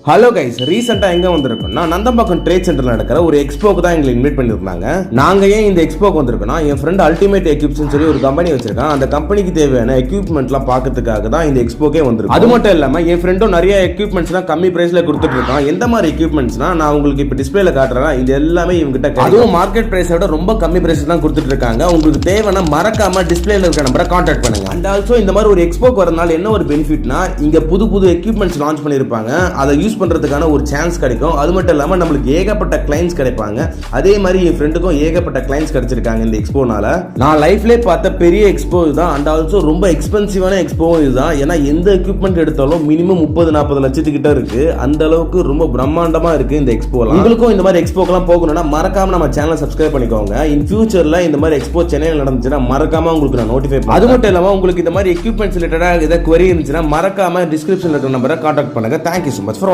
Hello guys, ரீசெண்டா எங்க வந்திருக்கோம்னா Nandambakkam trade சென்டர்ல நடக்கிற ஒரு எக்ஸ்போக்கு தான் எங்களை இன்வைட் பண்ணிருந்தாங்க. நாங்க ஏன் இந்த எக்ஸ்போக்கு வந்திருக்கோம்னா, என் ஃப்ரெண்ட் அல்டிமேட் எக்யூப்ஸ்னு சொல்லி ஒரு கம்பெனி வச்சிருக்கான். அந்த கம்பெனிக்கு தேவையான எக்யூப்மெண்ட்லாம் பார்க்கறதுக்காக தான் இந்த எக்ஸ்போக்கே வந்திருக்கும். அது மட்டும் இல்லாம என் ஃப்ரெண்டும் நிறைய எக்யூப்மெண்ட்ஸ்லாம் கம்மி பிரைஸ்ல கொடுத்துட்டு இருக்கான். எந்த மாதிரி எக்யூப்மெண்ட்ஸ்னா நான் உங்களுக்கு இப்ப டிஸ்பிளேல காட்டுறேன். இது எல்லாமே இவங்கிட்ட அதுவும் மார்க்கெட் பிரைஸோட ரொம்ப கம்மி பிரைஸ் தான் கொடுத்துட்டு இருக்காங்க. உங்களுக்கு தேவைன்னா மறக்காம டிஸ்பிளேல இருக்க நம்பரை கான்டாக்ட் பண்ணுங்க. அண்ட் ஆல்சோ இந்த மாதிரி ஒரு எக்ஸ்போக்கு வரதுனால என்ன ஒரு பெனிஃபிட்னா, இங்க புது புது எக்யூப்மெண்ட்ஸ் லான்ச் பண்ணிருப்பாங்க. அதை யூஸ் பண்றதுக்கான ஒரு சான்ஸ் கிடைக்கும். அது மட்டும் இல்லாம நம்மளுக்கு ஏகப்பட்ட கிளைண்ட்ஸ் கிடைப்பாங்க. அதே மாதிரி என் ஃப்ரெண்டுக்கும் ஏகப்பட்ட கிளைண்ட்ஸ் கிடைச்சிருக்காங்க இந்த எக்ஸ்போனால. நான் லைஃப்லயே பார்த்த பெரிய எக்ஸ்போ இதுதான். அண்ட் ஆல்சோ ரொம்ப எக்ஸ்பென்சிவான எக்ஸ்போ இதுதான். ஏன்னா எந்த எக்யூப்மெண்ட் எடுத்தாலும் மினிமம் 30-40 லட்சத்துக்கிட்ட இருக்கு. அந்த அளவுக்கு ரொம்ப பிரம்மாண்டமா இருக்கு இந்த எக்ஸ்போலாம். உங்களுக்கும் இந்த மாதிரி எக்ஸ்போக்கெல்லாம் போகணும்னா மறக்காம நம்ம சேனலை சப்ஸ்கிரைப் பண்ணிக்கோங்க. இன் ஃபியூச்சர்ல இந்த மாதிரி எக்ஸ்போ சென்னையில் நடந்துச்சுன்னா மறக்காம உங்களுக்கு நான் நோட்டிஃபை பண்ணுவேன். அது மட்டும் இல்லாம உங்களுக்கு இந்த மாதிரி எக்யூப்மெண்ட்ஸ் ரிலேட்டடா ஏதாவது query இருந்துச்சுன்னா மறக்காம டிஸ்கிரிப்ஷன்ல இருக்கிற நம்பரை கான்டாக்ட் பண்ணுங்க. Thank you so much for